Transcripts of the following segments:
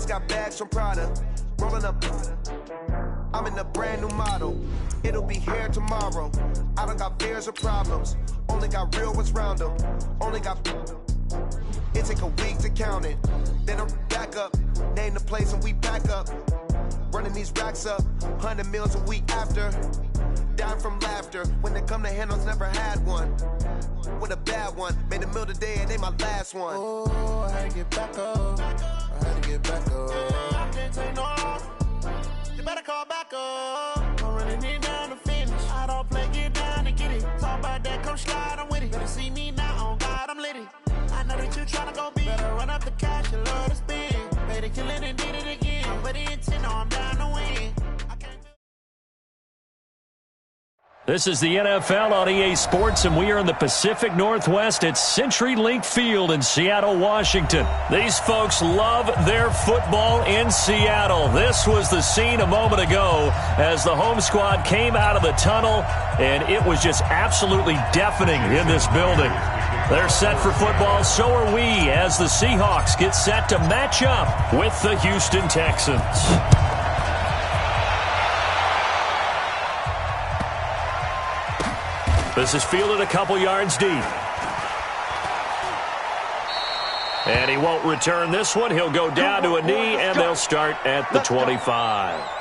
just got bags from Prada. Rolling up. I'm in a brand new model. It'll be here tomorrow. I don't got fears or problems. Only got real ones round them. Only got. It take a week to count it. Then I'm back up. Name the place and we back up. Running these racks up. 100 meals a week after. Dying from laughter. When they come to handles, never had one. With a bad one. Made a meal today and they my last one. Oh, I had to get back up. I had to get back up. I can't take no. You better call back up. I'm running it down to finish. I don't play, get down and get it. Talk about that, come slide, I'm with it. Better see me now, on God, I'm litty. I know that you tryna go big. Better run up the cash, you love to spend. Better kill it and did it again. But the intent, no, I'm down to win. This is the NFL on EA Sports, and we are in the Pacific Northwest at CenturyLink Field in Seattle, Washington. These folks love their football in Seattle. This was the scene a moment ago as the home squad came out of the tunnel, and it was just absolutely deafening in this building. They're set for football, so are we, as the Seahawks get set to match up with the Houston Texans. This is fielded a couple yards deep. And he won't return this one. He'll go down to a knee, and they'll start at the 25.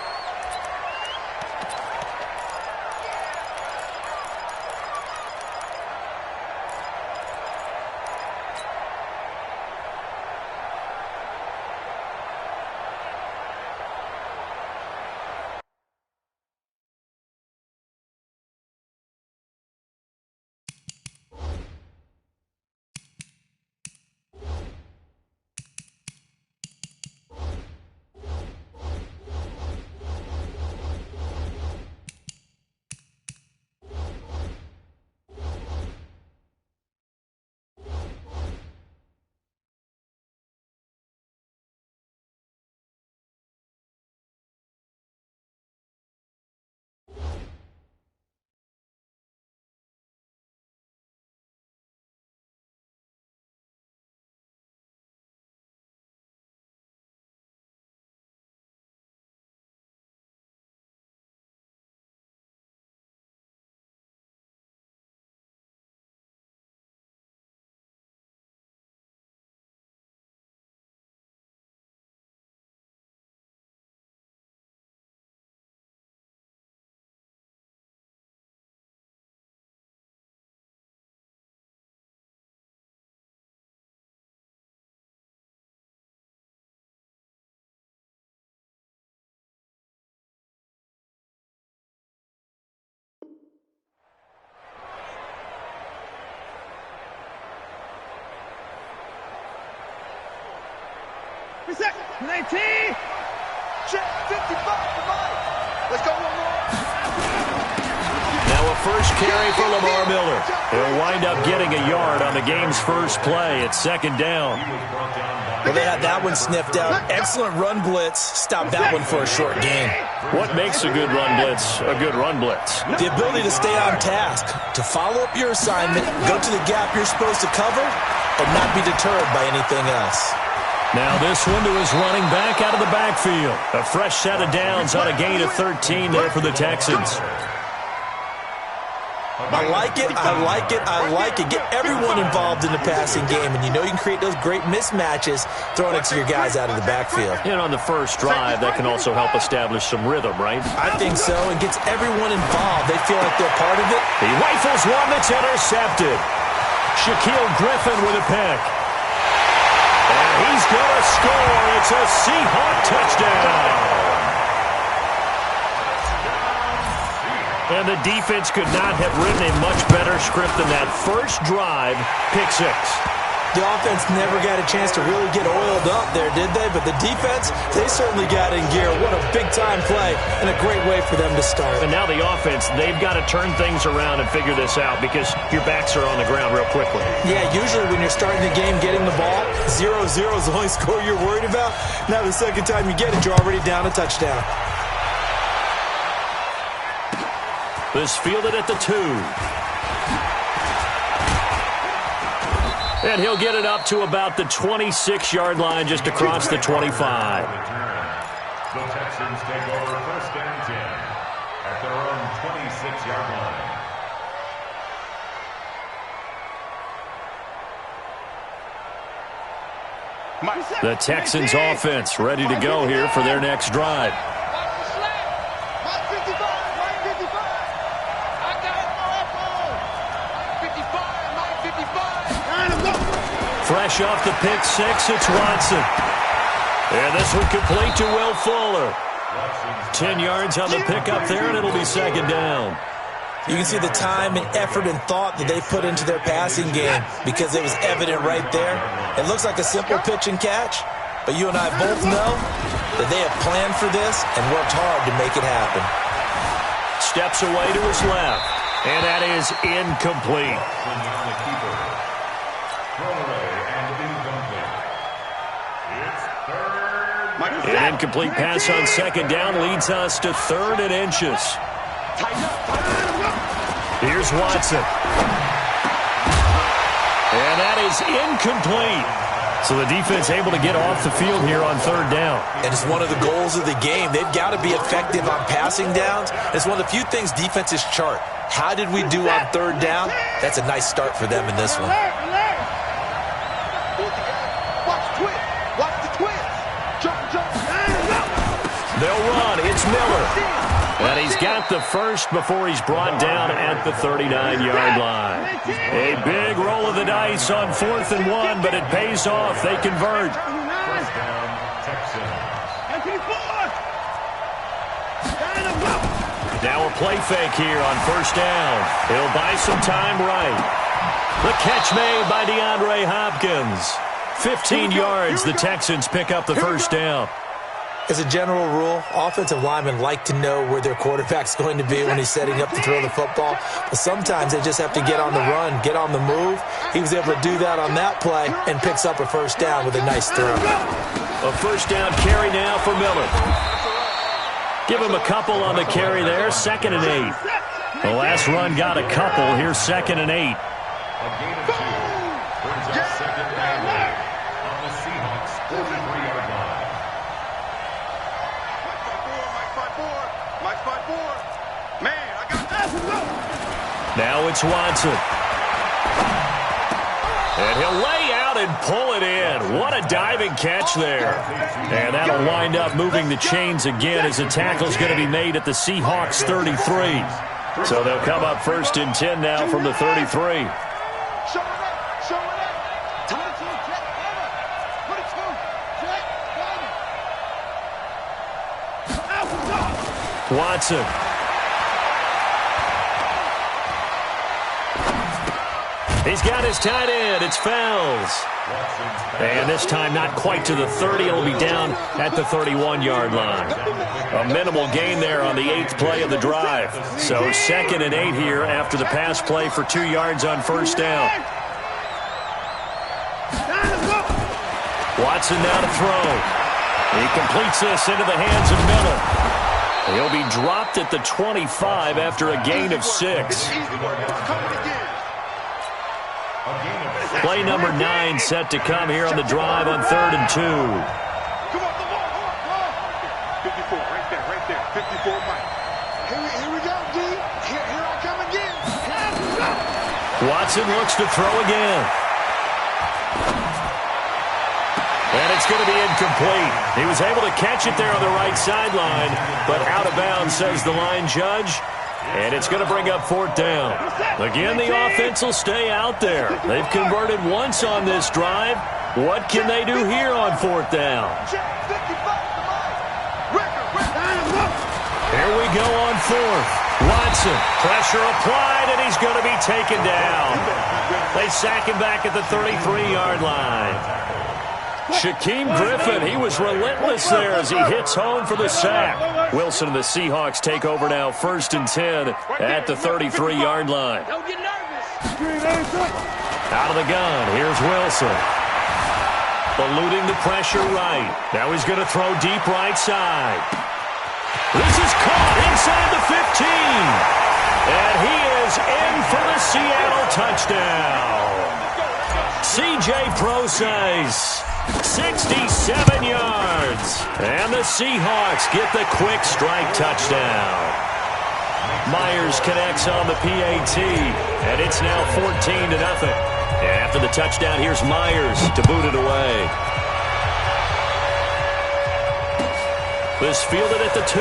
Reset, 19, check, 55 for Mike. Let's go one more. Now a first carry for Lamar Miller. He'll wind up getting a yard on the game's first play. It's second down. Well, they had that one sniffed out. Excellent run blitz. Stop that one for a short gain. What makes a good run blitz a good run blitz? The ability to stay on task, to follow up your assignment, go to the gap you're supposed to cover, and not be deterred by anything else. Now this one to his running back out of the backfield. A fresh set of downs on a gain of 13 there for the Texans. I like it, I like it, I like it. Get everyone involved in the passing game, and you know you can create those great mismatches throwing it to your guys out of the backfield. And on the first drive, that can also help establish some rhythm, right? I think so, and gets everyone involved. They feel like they're part of it. He rifles one that's intercepted. Shaquille Griffin with a pick. And he's going to score. It's a Seahawk touchdown. And the defense could not have written a much better script than that first drive, pick six. The offense never got a chance to really get oiled up there, did they? But the defense, they certainly got in gear. What a big-time play and a great way for them to start. And now the offense, they've got to turn things around and figure this out because your backs are on the ground real quickly. Yeah, usually when you're starting the game getting the ball, 0-0 is the only score you're worried about. Now the second time you get it, you're already down a touchdown. This fielded at the 2. And he'll get it up to about the 26-yard line just across the 25. The Texans take over 1st and 10 at their own 26-yard line. The Texans offense ready to go here for their next drive. Fresh off the pick six, it's Watson. And this one complete to Will Fuller. 10 yards on the pickup there, and it'll be 2nd down. You can see the time and effort and thought that they put into their passing game because it was evident right there. It looks like a simple pitch and catch, but you and I both know that they have planned for this and worked hard to make it happen. Steps away to his left, and that is incomplete. An incomplete pass on 2nd down leads us to 3rd and inches. Here's Watson. And that is incomplete. So the defense able to get off the field here on 3rd down. And it's one of the goals of the game. They've got to be effective on passing downs. It's one of the few things defenses chart. How did we do on 3rd down? That's a nice start for them in this one. They'll run. It's Miller. And he's got the first before he's brought down at the 39-yard line. A big roll of the dice on 4th and 1, but it pays off. They convert. Now a play fake here on 1st down. He'll buy some time right. The catch made by DeAndre Hopkins. 15 yards, the Texans pick up the 1st down. As a general rule, offensive linemen like to know where their quarterback's going to be when he's setting up to throw the football. But sometimes they just have to get on the run, get on the move. He was able to do that on that play and picks up a 1st down with a nice throw. A 1st down carry now for Miller. Give him a couple on the carry there, 2nd and 8. The last run got a couple. Here's 2nd and 8. A gain of 2 brings up 2nd and 8 on the Seahawks 43-yard line. Now it's Watson. And he'll lay out and pull it in. What a diving catch there. And that'll wind up moving the chains again as the tackle's going to be made at the Seahawks 33. So they'll come up 1st and 10 now from the 33. Watson. He's got his tight end. It's Fells. And this time not quite to the 30. It'll be down at the 31-yard line. A minimal gain there on the 8th play of the drive. So 2nd and 8 here after the pass play for 2 yards on 1st down. Watson now to throw. He completes this into the hands of Miller. He'll be dropped at the 25 after a gain of 6. Play number 9 set to come here on the drive on 3rd and 2. 54, right there, 54, Mike. Here we go, D. Here I come again. Watson looks to throw again. And it's going to be incomplete. He was able to catch it there on the right sideline, but out of bounds, says the line judge. And it's going to bring up 4th down. Again, the offense will stay out there. They've converted once on this drive. What can they do here on 4th down? Here we go on 4th. Watson, pressure applied, and he's going to be taken down. They sack him back at the 33-yard line. Shaquem Griffin, he was relentless there as he hits home for the sack. Wilson and the Seahawks take over now 1st and 10 at the 33-yard line. Don't get nervous. Out of the gun, here's Wilson. Eluding the pressure right. Now he's going to throw deep right side. This is caught inside the 15. And he is in for the Seattle touchdown. C.J. Procise. 67 yards. And the Seahawks get the quick strike touchdown. Myers connects on the PAT, and it's now 14-0. After the touchdown, here's Myers to boot it away. This fielded at the 2.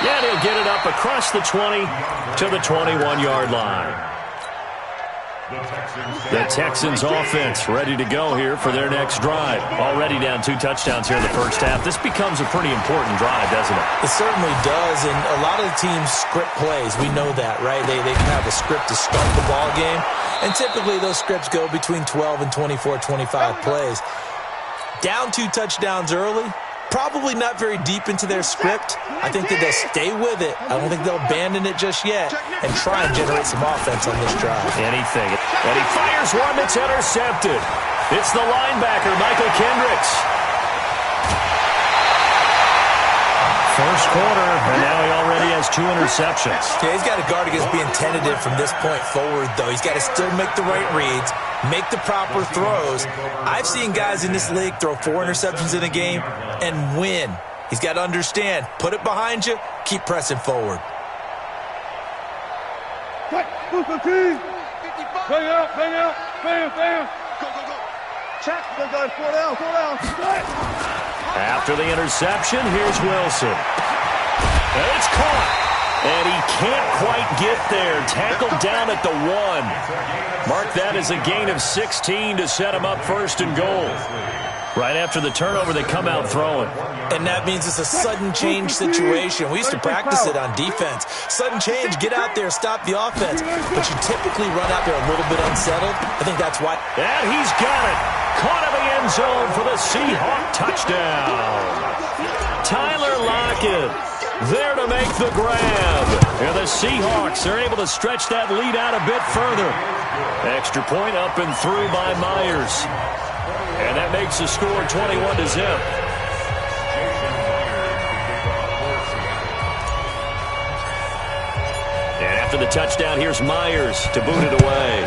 Yeah, he'll get it up across the 20 to the 21-yard line. The Texans offense ready to go here for their next drive. Already down 2 touchdowns here in the first half. This becomes a pretty important drive, doesn't it? It certainly does, and a lot of the teams script plays. We know that, right? They can have a script to start the ball game, and typically those scripts go between 12 and 24, 25 plays. Down 2 touchdowns early, probably not very deep into their script. I think that they'll stay with it. I don't think they'll abandon it just yet and try and generate some offense on this drive. Anything. And he fires one that's intercepted. It's the linebacker, Michael Kendricks. First quarter, and now he already has 2 interceptions. Yeah, he's got to guard against being tentative from this point forward, though. He's got to still make the right reads, make the proper throws. I've seen guys in this league throw 4 interceptions in a game and win. He's got to understand, put it behind you, keep pressing forward. Bang out. Go. Check. Go. 4 down. After the interception, here's Wilson. And it's caught. And he can't quite get there. Tackled down at the 1. Mark that as a gain of 16 to set him up first and goal. Right after the turnover, they come out throwing. And that means it's a sudden change situation. We used to practice it on defense. Sudden change, get out there, stop the offense. But you typically run out there a little bit unsettled. I think that's why. And he's got it. Caught in the end zone for the Seahawk touchdown. Tyler Lockett there to make the grab. And the Seahawks are able to stretch that lead out a bit further. Extra point up and through by Myers. And that makes the score 21-0. And after the touchdown, here's Myers to boot it away.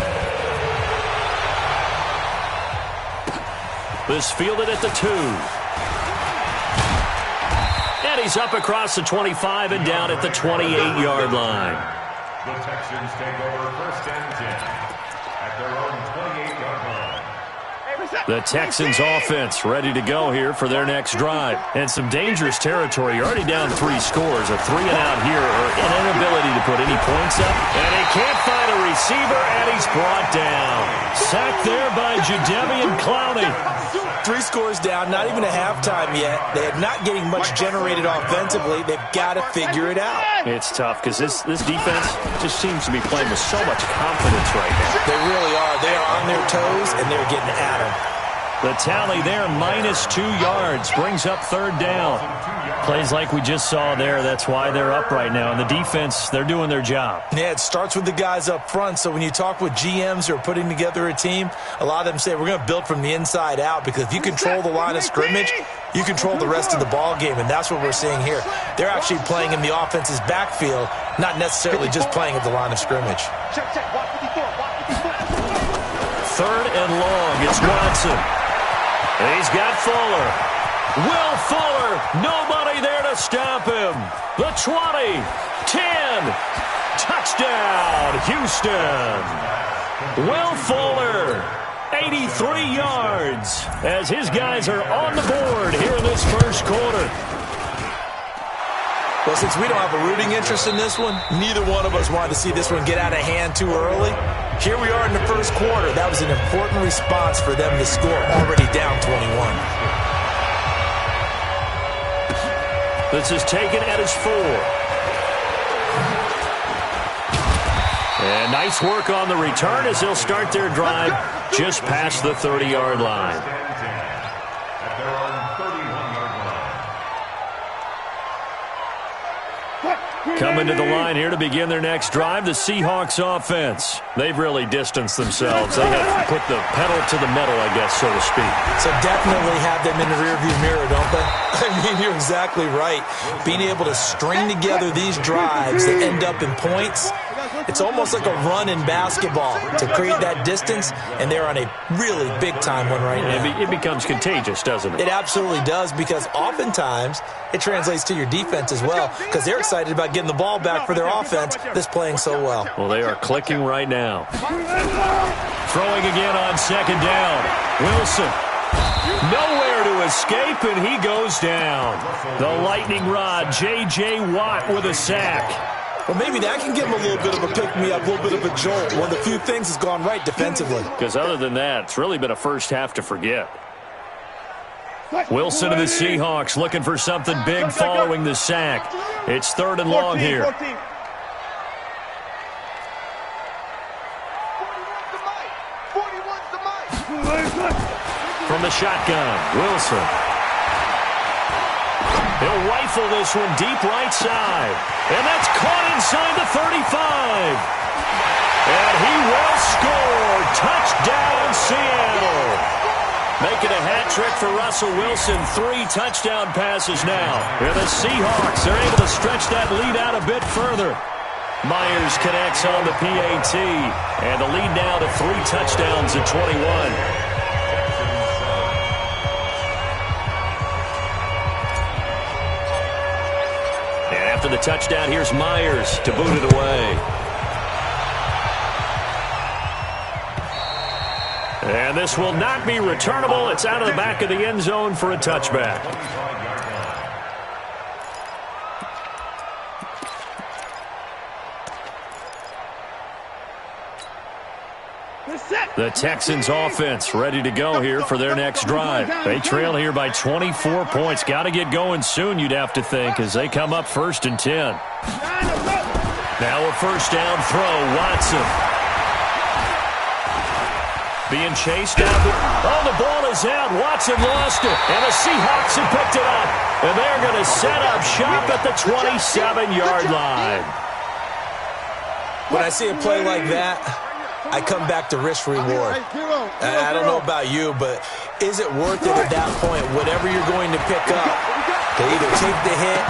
This fielded at the 2. And he's up across the 25 and down at the 28-yard line. The Texans take over first and 10 at their own 28-yard line. The Texans offense ready to go here for their next drive. And some dangerous territory. You're already down 3 scores. A 3-and-out here, or an inability to put any points up. And he can't find a receiver, and he's brought down. Sacked there by Jadeveon Clowney. 3 scores down, not even a halftime yet. They are not getting much generated offensively. They've got to figure it out. It's tough because this defense just seems to be playing with so much confidence right now. They really are. They are on their toes, and they're getting at them. The tally there, -2 yards, brings up 3rd down. Plays like we just saw there. That's why they're up right now. And the defense, they're doing their job. Yeah, it starts with the guys up front. So when you talk with GMs who are putting together a team, a lot of them say we're going to build from the inside out, because if you control the line of scrimmage, you control the rest of the ball game, and that's what we're seeing here. They're actually playing in the offense's backfield, not necessarily just playing at the line of scrimmage. 3rd and long. It's Watson. And he's got Fuller. Will Fuller, nobody there to stop him. The 20, 10, touchdown, Houston. Will Fuller, 83 yards, as his guys are on the board here in this first quarter. Well, since we don't have a rooting interest in this one, neither one of us wanted to see this one get out of hand too early. Here we are in the first quarter. That was an important response for them to score, already down 21. This is taken at his 4. And nice work on the return as they'll start their drive just past the 30-yard line. At their own 31-yard line. Coming to the line here to begin their next drive, the Seahawks offense. They've really distanced themselves. They have put the pedal to the metal, I guess, so to speak. So definitely have them in the rearview mirror, don't they? I mean, you're exactly right. Being able to string together these drives that end up in points, it's almost like a run in basketball to create that distance, and they're on a really big-time one right now. It becomes contagious, doesn't it? It absolutely does, because oftentimes it translates to your defense as well, because they're excited about getting the ball back for their offense that's playing so well. Well, they are clicking right now. Throwing again on second down. Wilson. Nowhere to escape, and he goes down. The lightning rod, J.J. Watt with a sack. Well, maybe that can give him a little bit of a pick-me-up, a little bit of a jolt. One of the few things has gone right defensively. Because other than that, it's really been a first half to forget. Wilson of the Seahawks looking for something big following the sack. It's 3rd and long here. From the shotgun, Wilson. He'll rifle this one deep right side. And that's caught inside the 35. And he will score. Touchdown, Seattle. Making a hat trick for Russell Wilson. 3 touchdown passes now. And the Seahawks are able to stretch that lead out a bit further. Myers connects on the PAT. And the lead now to 3 touchdowns at 21. After the touchdown, here's Myers to boot it away. And this will not be returnable. It's out of the back of the end zone for a touchback. The Texans offense ready to go here for their next drive. They trail here by 24 points. Got to get going soon, you'd have to think, as they come up 1st and 10. Now a first down throw, Watson. Being chased out. Oh, the ball is out. Watson lost it. And the Seahawks have picked it up. And they're going to set up shop at the 27-yard line. When I see a play like that, I come back to risk reward. I don't know about you, but is it worth it at that point, whatever you're going to pick up, to either take the hit,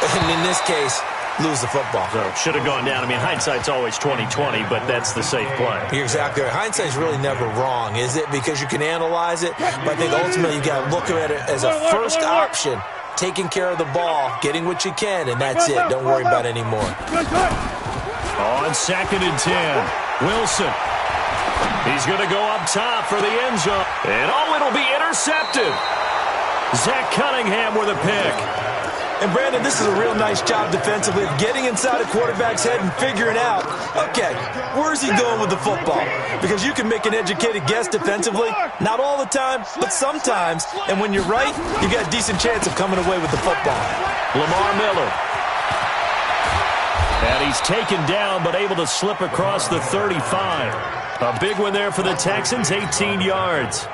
and in this case, lose the football? So should have gone down. I mean, hindsight's always 20/20, but that's the safe play. You're exactly right. Hindsight's really never wrong, is it? Because you can analyze it, but I think ultimately you got to look at it as a first option, taking care of the ball, getting what you can, and that's it. Don't worry about it anymore. On 2nd and 10. Wilson. He's going to go up top for the end zone. And it'll be intercepted. Zach Cunningham with a pick. And Brandon, this is a real nice job defensively of getting inside a quarterback's head and figuring out, okay, where's he going with the football? Because you can make an educated guess defensively. Not all the time, but sometimes. And when you're right, you got a decent chance of coming away with the football. Lamar Miller. And he's taken down, but able to slip across the 35. A big one there for the Texans, 18 yards.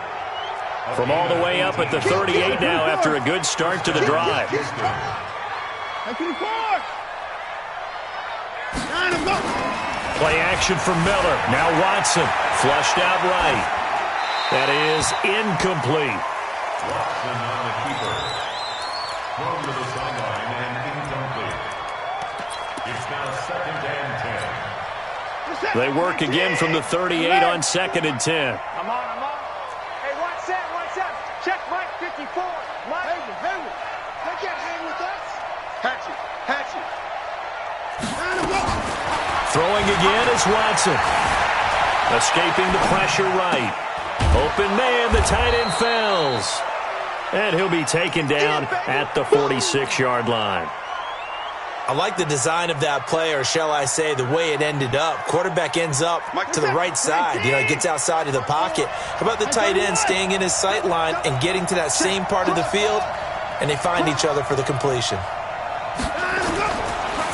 From all the way up at the 38 now after a good start to the drive. Play action for Miller. Now Watson, flushed out right. That is incomplete. Watson on the keeper. Thrown to the sideline and incomplete. It's now 2nd and 10. They work again from the 38 on 2nd and 10. I'm on. Hey, one set. Check Mike 54. Mike. Henry. They can't hang with us. Hatchet. Throwing again is Watson. Escaping the pressure right. Open man, the tight end fells. And he'll be taken down at the 46-yard line. I like the design of that play, or shall I say the way it ended up. Quarterback ends up to the right side. He gets outside of the pocket. How about the tight end staying in his sight line and getting to that same part of the field, and they find each other for the completion.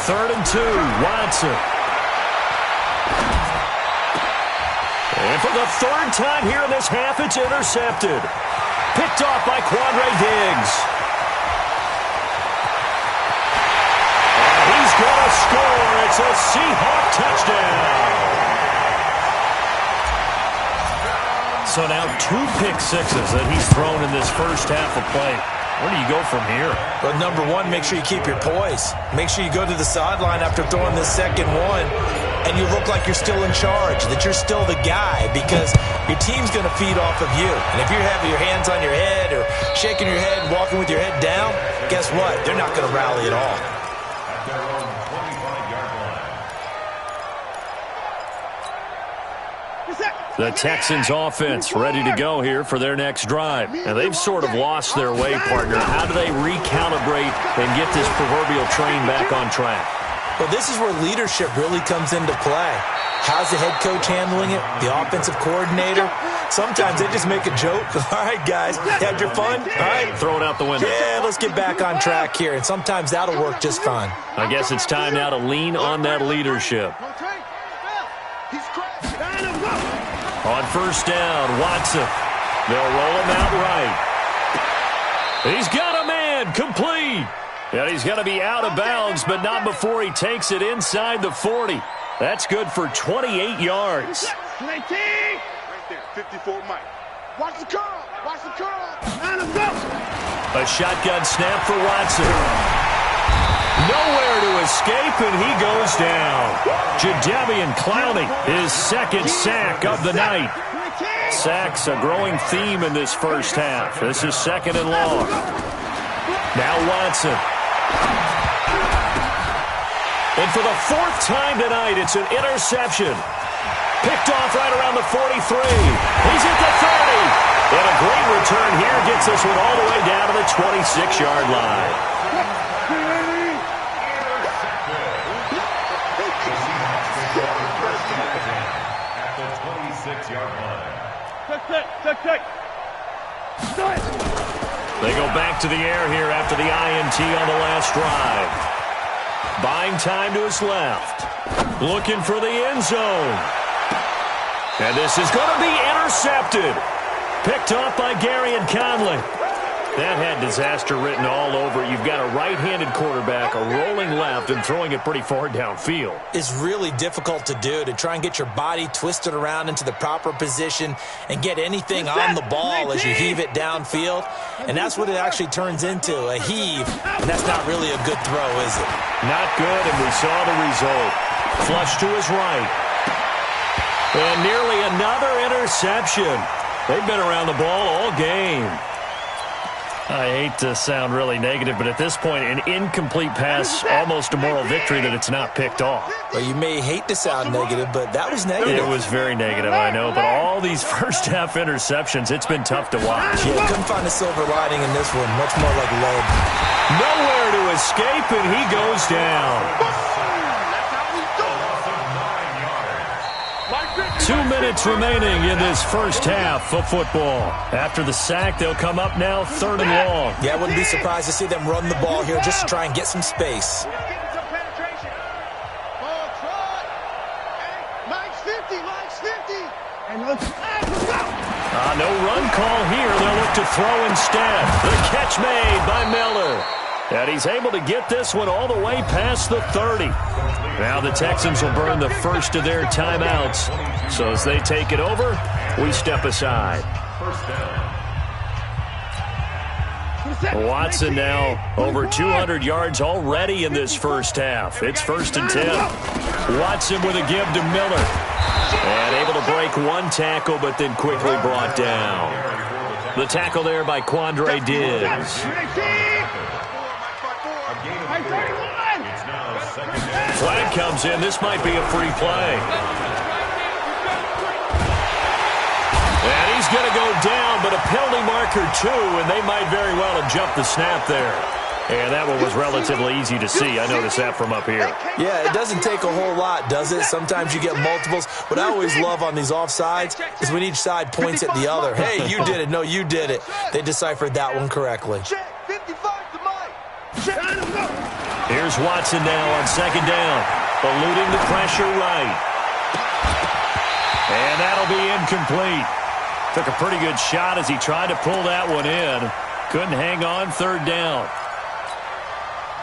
3rd and 2, Watson. And for the 3rd time here in this half, it's intercepted. Picked off by Quandre Diggs. And he's going the score. It's a Seahawk touchdown. So now 2 pick sixes that he's thrown in this first half of play. Where do you go from here? Well, number one, make sure you keep your poise. Make sure you go to the sideline after throwing this second one, and you look like you're still in charge, that you're still the guy, because your team's going to feed off of you. And if you're having your hands on your head or shaking your head and walking with your head down, guess what? They're not going to rally at all. At their own 25-yard line. The Texans offense ready to go here for their next drive. And they've sort of lost their way, partner. How do they recalibrate and get this proverbial train back on track? Well, this is where leadership really comes into play. How's the head coach handling it? The offensive coordinator? Sometimes they just make a joke. All right, guys, had your fun? All right. Throw it out the window. Yeah, let's get back on track here. And sometimes that'll work just fine. I guess it's time now to lean on that leadership. On first down, Watson. They'll roll him out right. He's got a man, complete. And he's going to be out of bounds, but not before he takes it inside the 40. That's good for 28 yards. Right there, 54 Mike. Watch the curl. Watch the curl. And A shotgun snap for Watson. Nowhere to escape, and he goes down. Jadeveon Clowney, his second sack of the night. Sacks a growing theme in this first half. This is second and long. Now Watson. And for the 4th time tonight, it's an interception. Picked off right around the 43. He's at the 30. And a great return here gets this one all the way down to the 26-yard line. At the 26-yard line. They go back to the air here after the INT on the last drive. Buying time to his left. Looking for the end zone. And this is going to be intercepted. Picked off by Gary and Conley. That had disaster written all over it. You've got a right-handed quarterback, a rolling left, and throwing it pretty far downfield. It's really difficult to do, to try and get your body twisted around into the proper position and get anything on the ball as you heave it downfield. And that's what it actually turns into, a heave. And that's not really a good throw, is it? Not good, and we saw the result. Flush to his right. And nearly another interception. They've been around the ball all game. I hate to sound really negative, but at this point, an incomplete pass, almost a moral victory that it's not picked off. Well, you may hate to sound negative, but that was negative. It was very negative, I know, but all these first-half interceptions, it's been tough to watch. Yeah, couldn't find a silver lining in this one, much more like lead. Nowhere to escape, and he goes down. 2 minutes remaining in this first half of football. After the sack, they'll come up now 3rd and long. Yeah, I wouldn't be surprised to see them run the ball here just to try and get some space. No run call here. They'll look to throw instead. The catch made by Miller. And he's able to get this one all the way past the 30. Now the Texans will burn the first of their timeouts. So as they take it over, we step aside. First down. Watson now over 200 yards already in this first half. It's 1st and 10. Watson with a give to Miller. And able to break one tackle, but then quickly brought down. The tackle there by Quandre Diggs. Flag comes in. This might be a free play. And he's going to go down, but a penalty marker too, and they might very well have jumped the snap there. And that one was relatively easy to see. I noticed that from up here. Yeah, it doesn't take a whole lot, does it? Sometimes you get multiples. What I always love on these offsides is when each side points at the other. Hey, you did it. No, you did it. They deciphered that one correctly. Here's Watson now on 2nd down. Eluding the pressure right. And that'll be incomplete. Took a pretty good shot as he tried to pull that one in. Couldn't hang on 3rd down.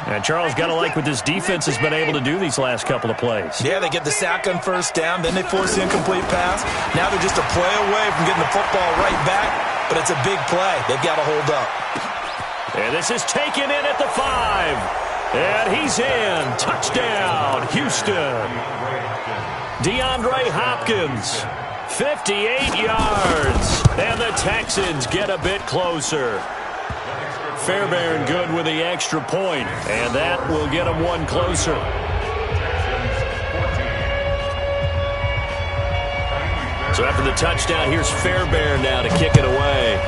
And Charles, got to like what this defense has been able to do these last couple of plays. Yeah, they get the sack on first down, then they force the incomplete pass. Now they're just a play away from getting the football right back, but it's a big play. They've got to hold up. And this is taken in at the 5. And he's in. Touchdown, Houston. DeAndre Hopkins, 58 yards. And the Texans get a bit closer. Fairbairn good with the extra point, and that will get them one closer. So after the touchdown, here's Fairbairn now to kick it away.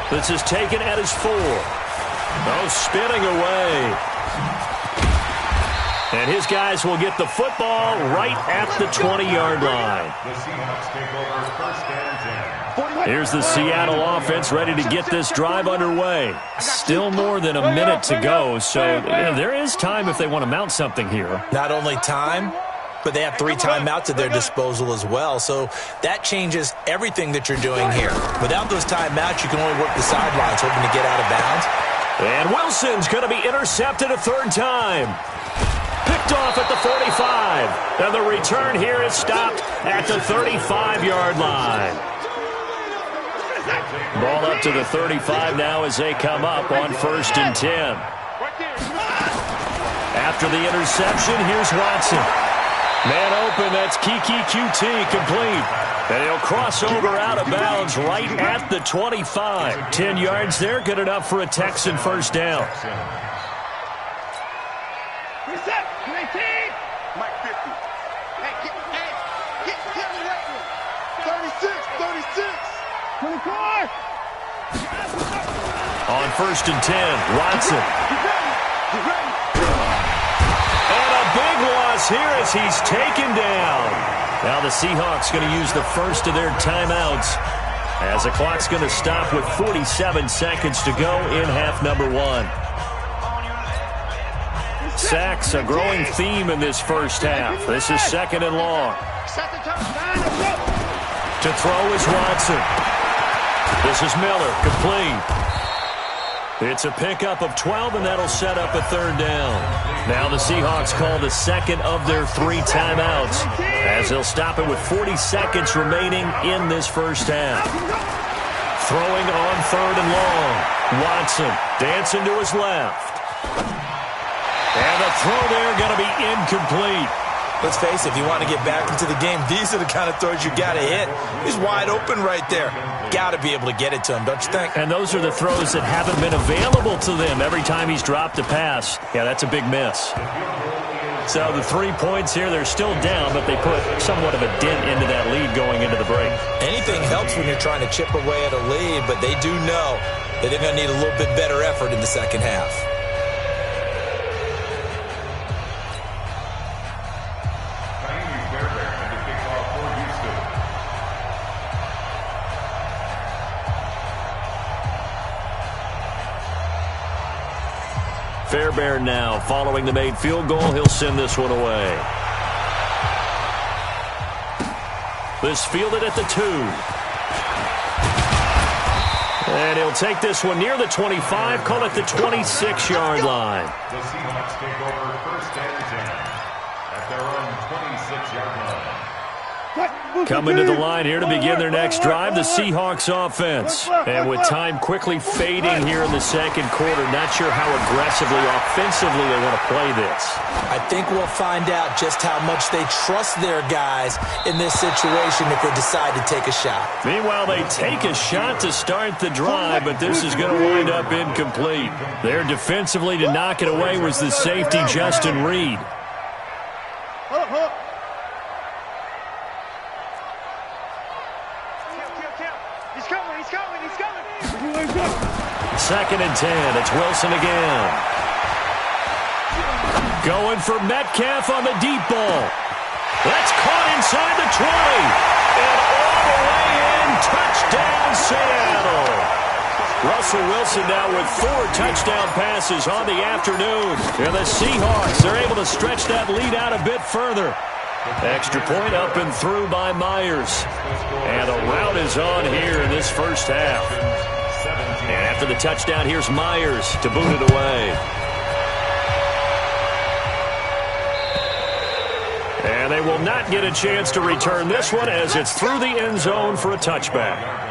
This is taken at his 4. Oh, spinning away. And his guys will get the football right at the 20-yard line. The Seahawks take over first and 10. Here's the Seattle offense ready to get this drive underway. Still more than a minute to go, so there is time if they want to mount something here. Not only time, but they have 3 timeouts at their disposal as well, so that changes everything that you're doing here. Without those timeouts, you can only work the sidelines, hoping to get out of bounds. And Wilson's going to be intercepted a 3rd time. Picked off at the 45. And the return here is stopped at the 35-yard line. Ball up to the 35 now as they come up on 1st and 10. After the interception, here's Watson. Man open, that's Kiki QT complete. And he'll cross over out of bounds right at the 25. 10 yards there, good enough for a Texan first down. Reset, 19. Mike 50. Hey, get me right here. 36. 24. On 1st and 10, Watson. And a big loss here as he's taken down. Now the Seahawks going to use the first of their timeouts as the clock's going to stop with 47 seconds to go in half number 1. Sacks, a growing theme in this first half. This is 2nd and long. To throw is Watson. This is Miller, complete. It's a pickup of 12, and that'll set up a 3rd down. Now the Seahawks call the 2nd of their 3 timeouts as they'll stop it with 40 seconds remaining in this first half. Throwing on 3rd and long. Watson dancing to his left. And the throw there going to be incomplete. Let's face it, if you want to get back into the game, these are the kind of throws you got to hit. He's wide open right there. Got to be able to get it to him, don't you think? And those are the throws that haven't been available to them every time he's dropped a pass. Yeah, that's a big miss. So the 3 points here, they're still down, but they put somewhat of a dent into that lead going into the break. Anything helps when you're trying to chip away at a lead, but they do know that they're going to need a little bit better effort in the second half. Fairbairn now following the made field goal. He'll send this one away. This fielded at the 2. And he'll take this one near the 25, call it the 26-yard line. The Seahawks take over 1st and 10 at their own 26-yard line. Coming to the line here to begin their next drive, the Seahawks offense. And with time quickly fading here in the 2nd quarter, not sure how aggressively, offensively they want to play this. I think we'll find out just how much they trust their guys in this situation if they decide to take a shot. Meanwhile, they take a shot to start the drive, but this is going to wind up incomplete. There defensively to knock it away was the safety, Justin Reed. Second and 10. It's Wilson again. Going for Metcalf on the deep ball. That's caught inside the 20. And all the way in. Touchdown, Seattle. Russell Wilson now with 4 touchdown passes on the afternoon. And the Seahawks are able to stretch that lead out a bit further. Extra point up and through by Myers. And a rout is on here in this first half. And after the touchdown, here's Myers to boot it away. And they will not get a chance to return this one as it's through the end zone for a touchback.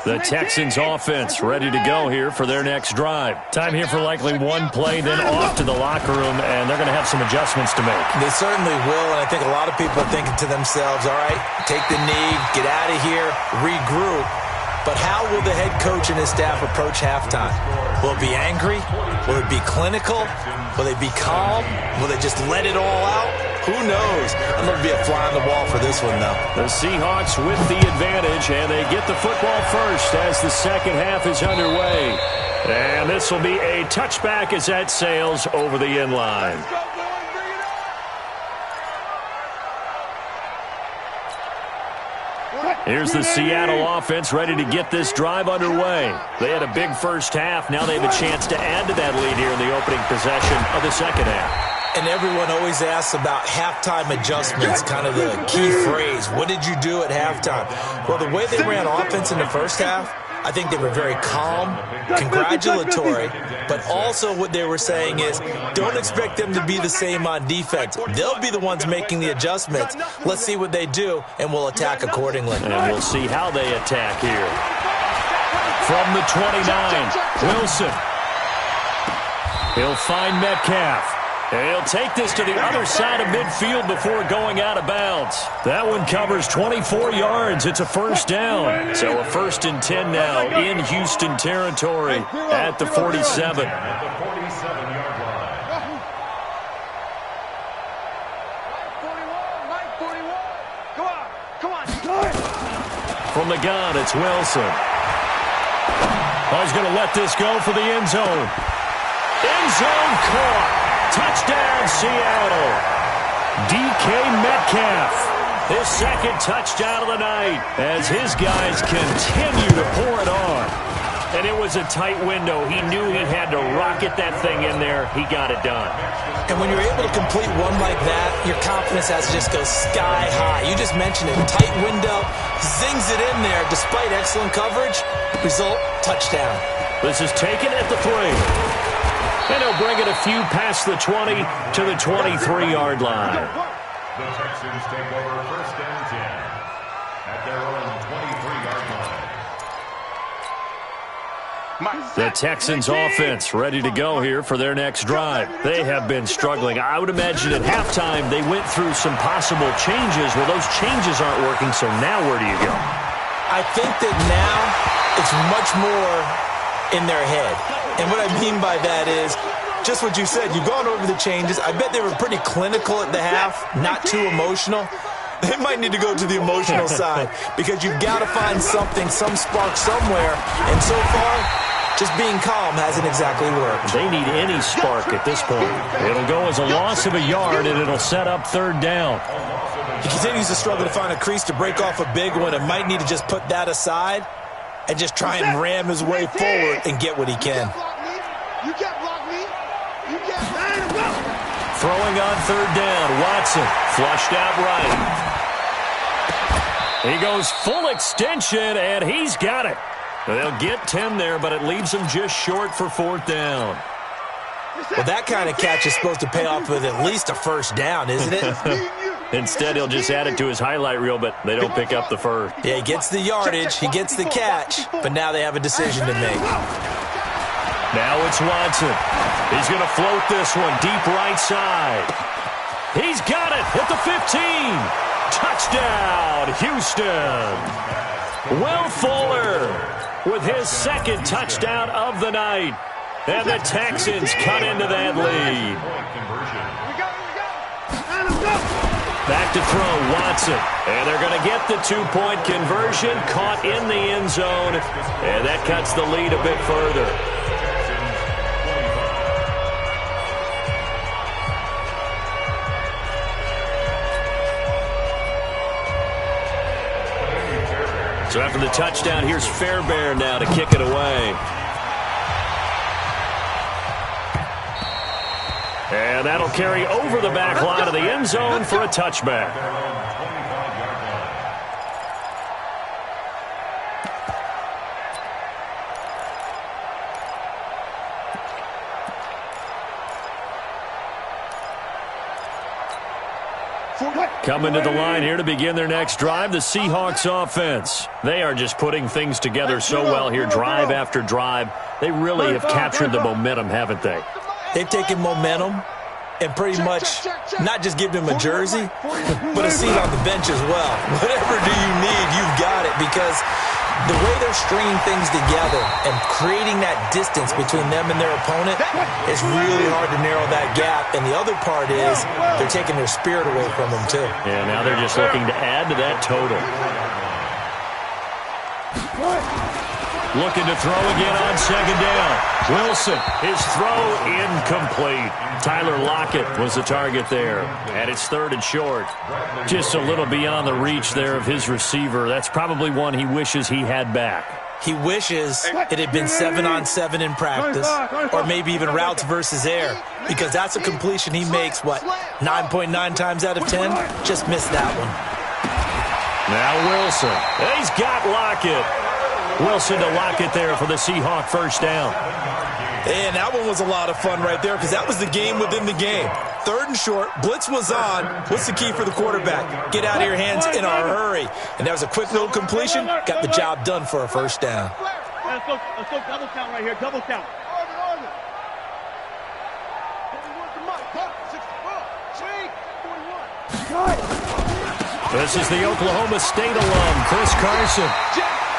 The Texans offense ready to go here for their next drive. Time here for likely one play, then off to the locker room, and they're going to have some adjustments to make. They certainly will, and I think a lot of people are thinking to themselves, all right, take the knee, get out of here, regroup. But how will the head coach and his staff approach halftime? Will it be angry? Will it be clinical? Will they be calm? Will they just let it all out? Who knows? I'm going to be a fly on the wall for this one, though. The Seahawks with the advantage, and they get the football first as the second half is underway. And this will be a touchback as that sails over the end line. Here's the Seattle offense ready to get this drive underway. They had a big first half. Now they have a chance to add to that lead here in the opening possession of the second half. And everyone always asks about halftime adjustments, kind of the key phrase. What did you do at halftime? Well, the way they ran offense in the first half, I think they were very calm, congratulatory, but also what they were saying is don't expect them to be the same on defense. They'll be the ones making the adjustments. Let's see what they do, and we'll attack accordingly. And we'll see how they attack here. From the 29, Wilson. He'll find Metcalf. And he'll take this to the other side of midfield before going out of bounds. That one covers 24 yards. It's a first down. So a 1st and 10 now in Houston territory at the 47. At the 47-yard line. From the gun, it's Wilson. Oh, he's going to let this go for the end zone. End zone caught. Touchdown, Seattle. DK Metcalf, his second touchdown of the night as his guys continue to pour it on. And it was a tight window. He knew he had to rocket that thing in there. He got it done. And when you're able to complete one like that, your confidence has to just go sky high. You just mentioned it. Tight window, zings it in there despite excellent coverage. Result, touchdown. This is taken at the 3. And he'll bring it a few past the 20 to the 23-yard line. The Texans take over 1st and 10 at their own 23-yard line. The Texans offense ready to go here for their next drive. They have been struggling. I would imagine at halftime they went through some possible changes. Well, those changes aren't working, so now where do you go? I think that now it's much more in their head. And what I mean by that is just what you said. You've gone over the changes. I bet they were pretty clinical at the half, not too emotional. They might need to go to the emotional side because you've got to find something, some spark somewhere. And so far, just being calm hasn't exactly worked. They need any spark at this point. It'll go as a loss of a yard, and it'll set up 3rd down. He continues to struggle to find a crease to break off a big one and might need to just put that aside and just try and ram his way forward and get what he can. You can't block me. You can't line him up. Throwing on 3rd down, Watson flushed out right. He goes full extension, and he's got it. They'll get 10 there, but it leaves them just short for 4th down. Well, that kind of catch is supposed to pay off with at least a 1st down, isn't it? Instead, he'll just add it to his highlight reel, but they don't pick up the first. Yeah, he gets the yardage, he gets the catch, but now they have a decision to make. Now it's Watson. He's going to float this one deep right side. He's got it at the 15. Touchdown, Houston. Will Fuller with his 2nd touchdown of the night. And the Texans cut into that lead. Back to throw, Watson. And they're going to get the 2-point conversion, caught in the end zone. And that cuts the lead a bit further. So after the touchdown, here's Fairbairn now to kick it away. And that'll carry over the back line of the end zone for a touchback. Coming to the line here to begin their next drive, the Seahawks offense. They are just putting things together so well here, drive after drive. They really have captured the momentum, haven't they? They've taken momentum and pretty much not just given him a jersey, but a seat on the bench as well. Whatever do you need, you've got it, because the way they're stringing things together and creating that distance between them and their opponent is really hard to narrow that gap. And the other part is they're taking their spirit away from them, too. Yeah, now they're just looking to add to that total. Looking to throw again on second down. Wilson, his throw incomplete. Tyler Lockett was the target there. And it's 3rd and short. Just a little beyond the reach there of his receiver. That's probably one he wishes he had back. He wishes it had been 7-on-7 in practice, or maybe even routes versus air, because that's a completion he makes, 9.9 times out of 10? Just missed that one. Now Wilson. He's got Lockett. Wilson to Lockett there for the Seahawk first down. And that one was a lot of fun right there, because that was the game within the game. 3rd and short, blitz was on. What's the key for the quarterback? Get out of your hands in a hurry. And that was a quick little completion. Got the job done for a first down. Let's go double count right here, double count. This is the Oklahoma State alum, Chris Carson.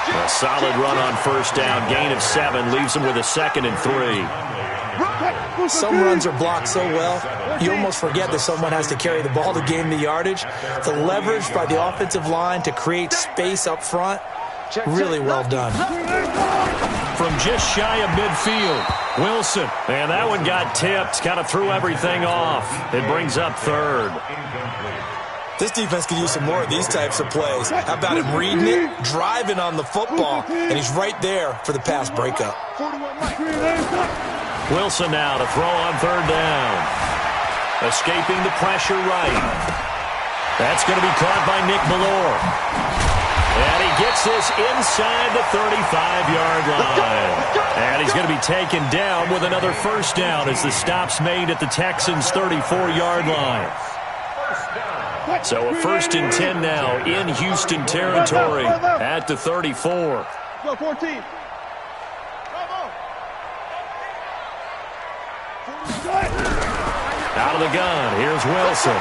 A solid run on first down. Gain of 7 leaves him with a 2nd and 3. Some runs are blocked so well, you almost forget that someone has to carry the ball to gain the yardage. The leverage by the offensive line to create space up front, really well done. From just shy of midfield, Wilson. And that one got tipped, kind of threw everything off. It brings up 3rd. This defense could use some more of these types of plays. How about him reading it, driving on the football, and he's right there for the pass breakup. Wilson now to throw on 3rd down. Escaping the pressure right. That's going to be caught by Nick Ballore. And he gets this inside the 35-yard line. And he's going to be taken down with another first down as the stop's made at the Texans' 34-yard line. So a 1st and 10 now in Houston territory at the 34. Go 14. Out of the gun, here's Wilson.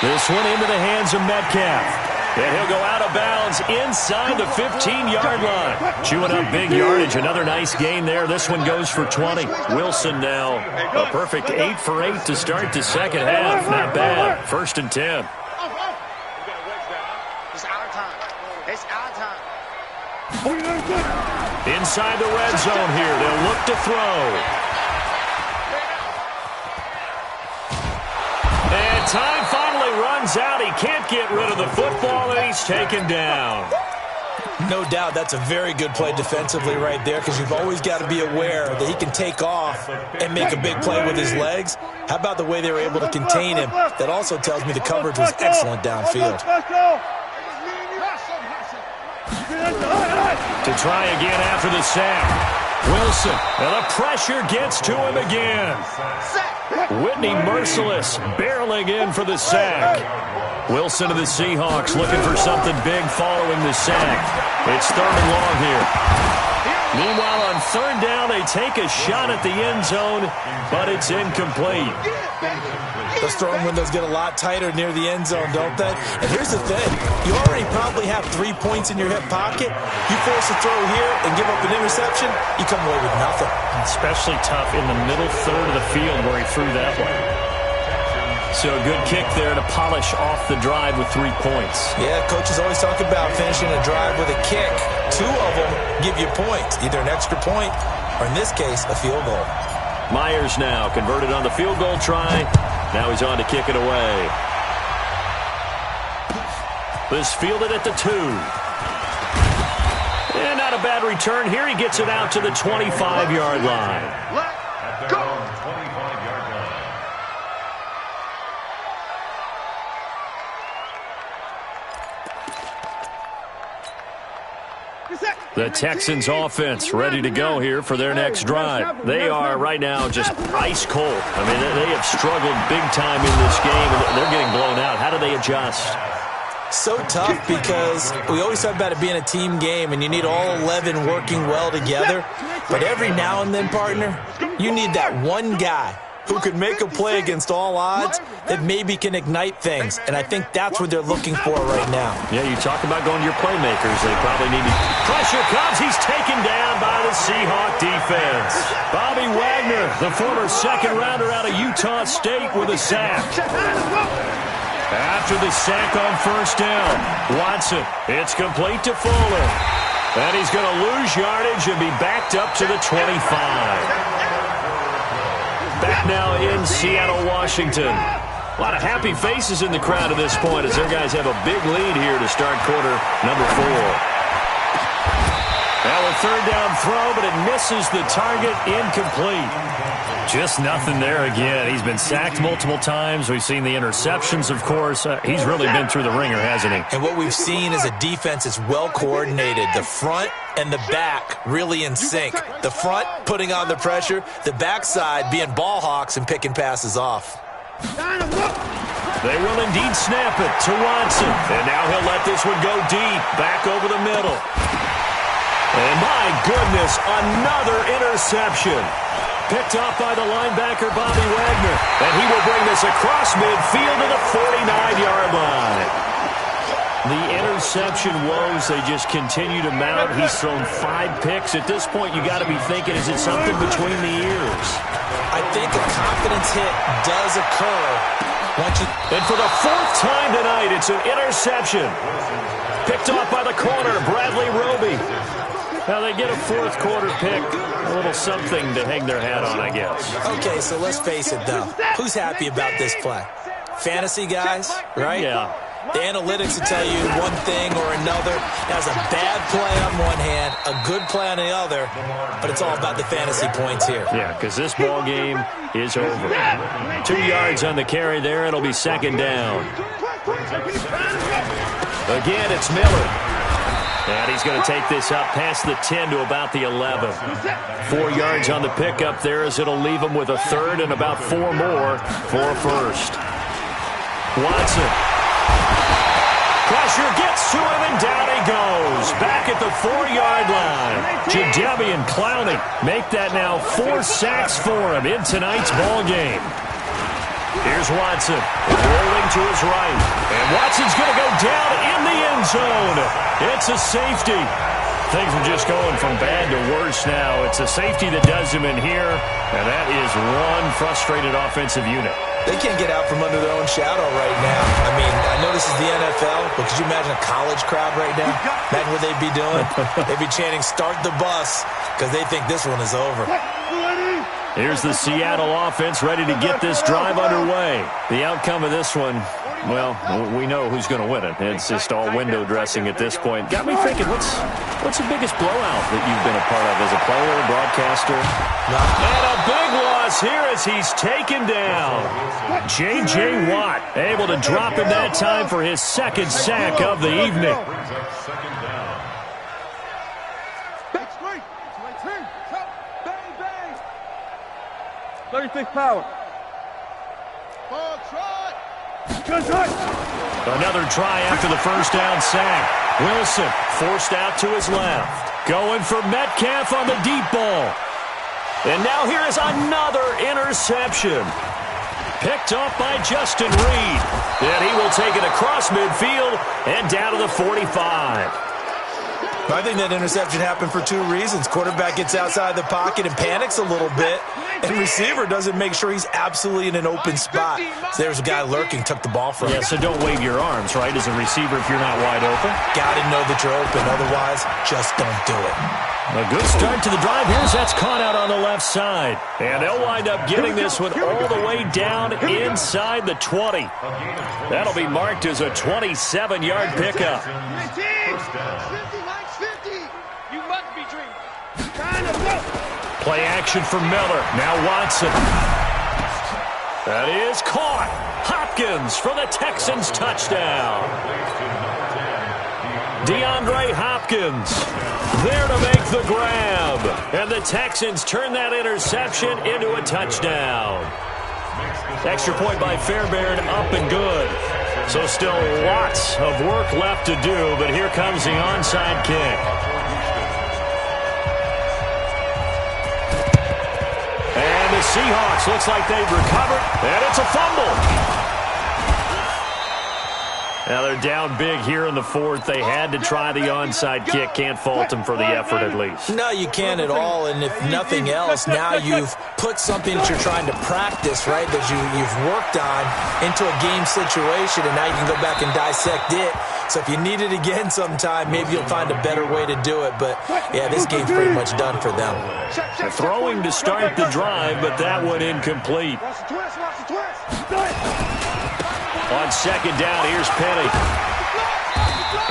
This one into the hands of Metcalf. And he'll go out of bounds inside the 15-yard line. Chewing up big yardage. Another nice gain there. This one goes for 20. Wilson now a perfect 8 for 8 to start the second half. Not bad. 1st and 10. It's our time. It's our time. Inside the red zone here. They'll look to throw. And time finally runs out. He can't get rid of the football, and he's taken down. No doubt that's a very good play defensively right there, because you've always got to be aware that he can take off and make a big play with his legs. How about the way they were able to contain him? That also tells me the coverage was excellent downfield. To try again after the sack. Wilson, and the pressure gets to him again. Whitney Merciless barreling in for the sack. Wilson of the Seahawks looking for something big following the sack. It's 3rd and long here. Meanwhile, on 3rd down, they take a shot at the end zone, but it's incomplete. Those throwing windows get a lot tighter near the end zone, don't they? And here's the thing. You already probably have 3 points in your hip pocket. You force a throw here and give up an interception, you come away with nothing. Especially tough in the middle third of the field where he threw that one. So a good kick there to polish off the drive with 3 points. Yeah, coaches always talk about finishing a drive with a kick. 2 of them give you points, either an extra point or, in this case, a field goal. Myers now converted on the field goal try. Now he's on to kick it away. This fielded at the 2. And not a bad return here. He gets it out to the 25-yard line. At their own 25-yard line. The Texans offense ready to go here for their next drive. They are right now just ice cold. I mean, they have struggled big time in this game, and they're getting blown out. How do they adjust? So tough because we always talk about it being a team game, and you need all 11 working well together. But every now and then, partner, you need that one guy who can make a play against all odds that maybe can ignite things. And I think that's what they're looking for right now. Yeah, you talk about going to your playmakers. They probably need to. Pressure comes. He's taken down by the Seahawk defense. Bobby Wagner, the former second-rounder out of Utah State, with a sack. After the sack on first down, Watson, it's complete to Fuller. And he's going to lose yardage and be backed up to the 25. Back now in Seattle, Washington. A lot of happy faces in the crowd at this point as their guys have a big lead here to start quarter number 4. Now a third down throw, but it misses the target, incomplete. Just nothing there again. He's been sacked multiple times. We've seen the interceptions, of course. He's really been through the ringer, hasn't he? And what we've seen is a defense that's well coordinated. The front and the back really in sync. The front putting on the pressure, the backside being ball hawks and picking passes off. They will indeed snap it to Watson. And now he'll let this one go deep, back over the middle. And my goodness, another interception. Picked off by the linebacker, Bobby Wagner. And he will bring this across midfield to the 49-yard line. The interception woes, they just continue to mount. He's thrown 5 picks. At this point, you got to be thinking, is it something between the ears? I think a confidence hit does occur once you... And for the 4th time tonight, it's an interception. Picked off by the corner, Bradley Roby. Now they get a 4th quarter pick. A little something to hang their hat on, I guess. Okay, so let's face it, though. Who's happy about this play? Fantasy guys, right? Yeah. The analytics will tell you one thing or another. That's a bad play on one hand, a good play on the other, but it's all about the fantasy points here. Yeah, because this ball game is over. 2 yards on the carry there. It'll be second down. Again, it's Miller. And he's going to take this up past the 10 to about the 11. 4 yards on the pickup there as it'll leave him with a third and about 4 more for a first. Watson. Pressure gets to him and down he goes. Back at the 4-yard line. Jadeveon Clowney make that now 4 sacks for him in tonight's ball game. Here's Watson, rolling to his right. And Watson's going to go down in the end zone. It's a safety. Things are just going from bad to worse now. It's a safety that does him in here, and that is one frustrated offensive unit. They can't get out from under their own shadow right now. I mean, I know this is the NFL, but could you imagine a college crowd right now? Imagine what they'd be doing. They'd be chanting, "Start the bus," because they think this one is over. Here's the Seattle offense ready to get this drive underway. The outcome of this one, well, we know who's going to win it. It's just all window dressing at this point. Got me thinking, what's the biggest blowout that you've been a part of as a player, a broadcaster? And a big loss here as he's taken down. J.J. Watt able to drop him that time for his 2nd sack of the evening. 36 power. Another try after the first down sack. Wilson forced out to his left. Going for Metcalf on the deep ball. And now here is another interception. Picked off by Justin Reed. And he will take it across midfield and down to the 45. I think that interception happened for 2 reasons. Quarterback gets outside the pocket and panics a little bit, and receiver doesn't make sure he's absolutely in an open spot. So there's a guy lurking, took the ball from him. Yeah, so don't wave your arms, right, as a receiver if you're not wide open. Got to know that you're open. Otherwise, just don't do it. A good start to the drive. Here's that's caught out on the left side. And they'll wind up getting this one all the way down inside the 20. That'll be marked as a 27-yard pickup. Play action for Miller. Now Watson. That is caught. Hopkins for the Texans touchdown. DeAndre Hopkins There to make the grab. And the Texans turn that interception into a touchdown. Extra point by Fairbairn, up and good. So still lots of work left to do, but here comes the onside kick. And the Seahawks looks like they've recovered, and it's a fumble. Now they're down big here in the fourth. They had to try the onside kick. Can't fault them for the effort at least. No, you can't at all. And if nothing else, now you've put something that you're trying to practice, right, that you've worked on into a game situation, and now you can go back and dissect it. So if you need it again sometime, maybe you'll find a better way to do it. But, yeah, this game's pretty much done for them. Throwing to start the drive, but that one incomplete. On second down, here's Penny.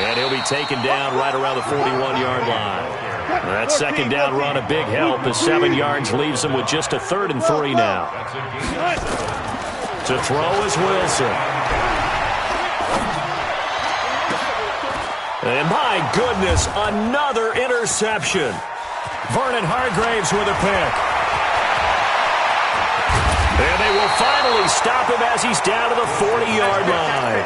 And he'll be taken down right around the 41-yard line. That second down run, a big help as 7 yards leaves him with just a 3rd and 3 now. To throw is Wilson. And my goodness, another interception. Vernon Hargraves with a pick. And they will finally stop him as he's down to the 40-yard line.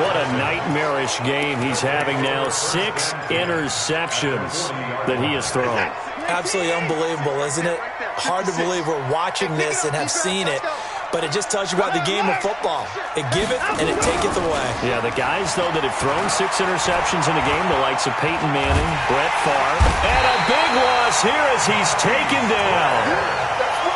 What a nightmarish game he's having now. 6 interceptions that he has thrown. Absolutely unbelievable, isn't it? Hard to believe we're watching this and have seen it, but it just tells you about the game of football. It give it and it taketh away. Yeah, the guys, though, that have thrown 6 interceptions in a game, the likes of Peyton Manning, Brett Favre, and a big loss here as he's taken down.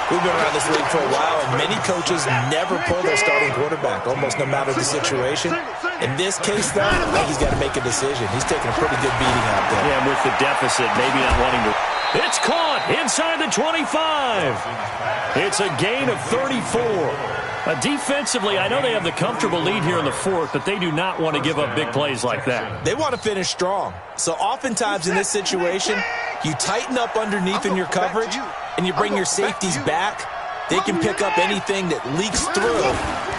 We've been around this league for a while, and many coaches never pull their starting quarterback, almost no matter the situation. In this case, though, I think he's got to make a decision. He's taking a pretty good beating out there. Yeah, with the deficit, maybe not wanting to. It's caught inside the 25. It's a gain of 34. Defensively, I know they have the comfortable lead here in the fourth, but they do not want to give up big plays like that. They want to finish strong. So oftentimes in this situation, you tighten up underneath in your coverage, and you bring your safeties back. They can pick up anything that leaks through.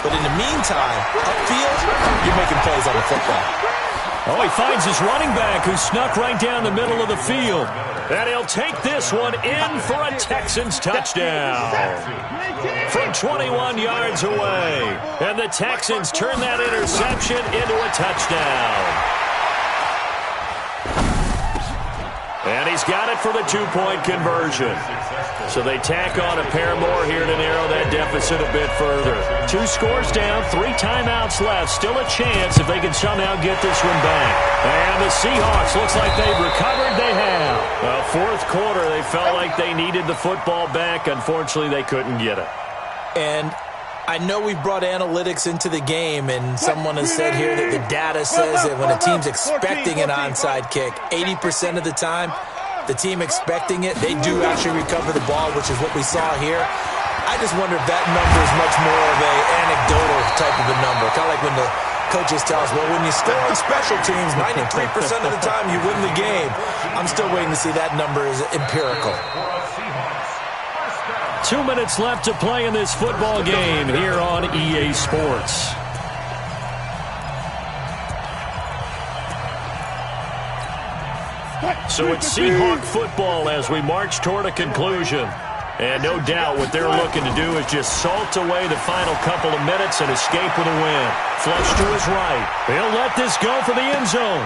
But in the meantime, upfield, you're making plays on the football. Oh, he finds his running back who snuck right down the middle of the field. And he'll take this one in for a Texans touchdown. From 21 yards away. And the Texans turn that interception into a touchdown. And he's got it for the 2-point conversion. So they tack on a pair more here to narrow that deficit a bit further. 2 scores down, 3 timeouts left. Still a chance if they can somehow get this one back. And the Seahawks looks like they've recovered. They have. Fourth quarter, they felt like they needed the football back. Unfortunately, they couldn't get it. And I know we've brought analytics into the game, and someone has said here that the data says that when a team's expecting an onside kick, 80% of the time, the team expecting it, they do actually recover the ball, which is what we saw here. I just wonder if that number is much more of an anecdotal type of a number. Kind of like when the coaches tell us, well, when you score on special teams, 93% of the time you win the game. I'm still waiting to see that number is empirical. 2 minutes left to play in this football game here on EA Sports. So it's Seahawk football as we march toward a conclusion. And no doubt what they're looking to do is just salt away the final couple of minutes and escape with a win. Flush to his right. He'll let this go for the end zone.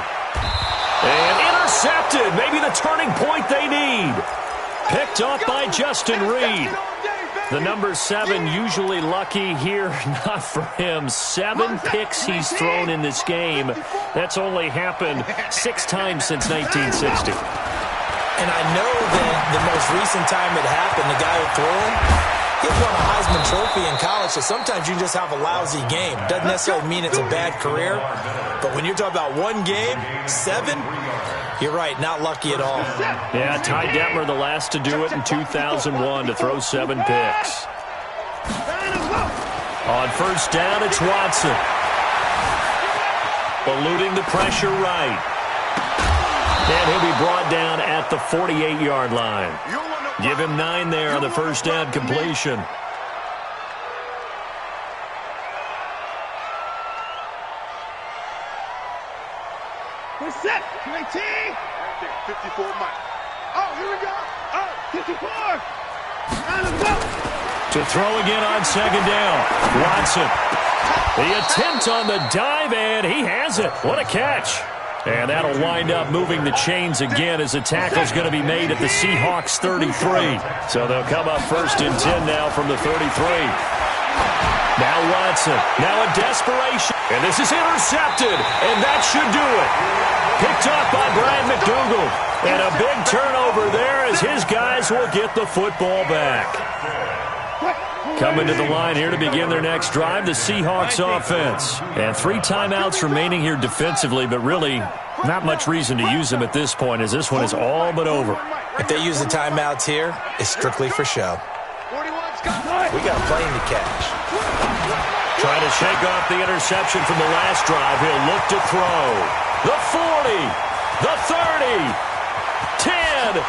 And intercepted. Maybe the turning point they need. Picked off by Justin Reed. The number 7 usually lucky here. Not for him. 7 picks he's thrown in this game. That's only happened 6 times since 1960. And I know that the most recent time it happened, the guy who threw him, he won a Heisman Trophy in college, so sometimes you just have a lousy game. Doesn't necessarily mean it's a bad career, but when you're talking about one game, 7, you're right, not lucky at all. Yeah, Ty Detmer, the last to do it in 2001, to throw 7 picks. On first down, it's Watson. Eluding the pressure right. And he'll be brought down at the 48-yard line. Give him 9 there on the first down completion. We're set. 19. there. 54 Mike. Oh, here we go. Oh, 54. And let's go. To throw again on second down. Watson. The attempt on the dive, and he has it. What a catch. And that'll wind up moving the chains again as the tackle's going to be made at the Seahawks 33. So they'll come up 1st and 10 now from the 33. Now Watson. Now a desperation. And this is intercepted. And that should do it. Picked off by Brian McDougal. And a big turnover there as his guys will get the football back. Coming to the line here to begin their next drive, the Seahawks offense. And 3 timeouts remaining here defensively, but really not much reason to use them at this point as this one is all but over. If they use the timeouts here, it's strictly for show. We got a plane to catch. Trying to shake off the interception from the last drive. He'll look to throw. The 40, the 30, 10, 5,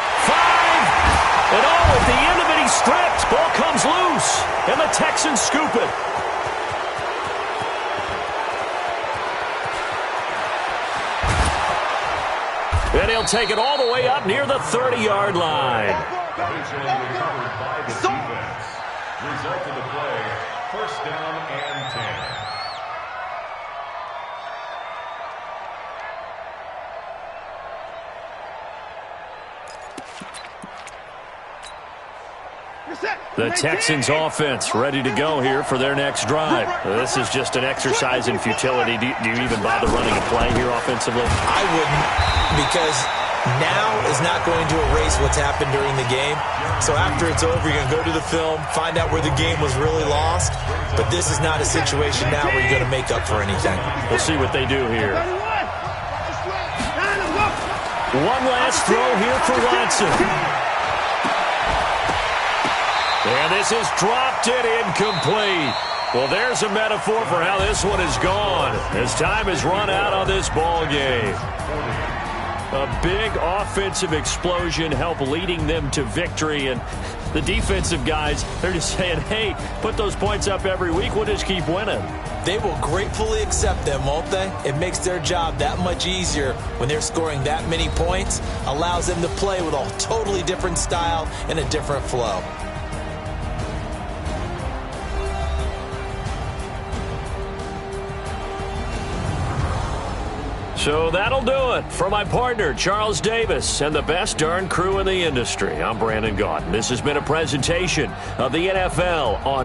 and at the end of it, he's stripped. Ball comes loose, and the Texans scoop it. And he'll take it all the way up near the 30-yard line. Eventually recovered by the defense. Result of the play, 1st down and 10. The Texans offense ready to go here for their next drive. This is just an exercise in futility. Do you even bother running a play here offensively? I wouldn't, because now is not going to erase what's happened during the game. So after it's over, you're going to go to the film, find out where the game was really lost. But this is not a situation now where you're going to make up for anything. We'll see what they do here. One last throw here for Watson. And this is dropped it incomplete. Well, there's a metaphor for how this one is gone as time has run out on this ball game. A big offensive explosion helped leading them to victory, and the defensive guys, they're just saying, hey, put those points up every week, we'll just keep winning. They will gratefully accept them, won't they? It makes their job that much easier when they're scoring that many points, allows them to play with a totally different style and a different flow. So that'll do it. For my partner, Charles Davis, and the best darn crew in the industry, I'm Brandon Gaudin. This has been a presentation of the NFL on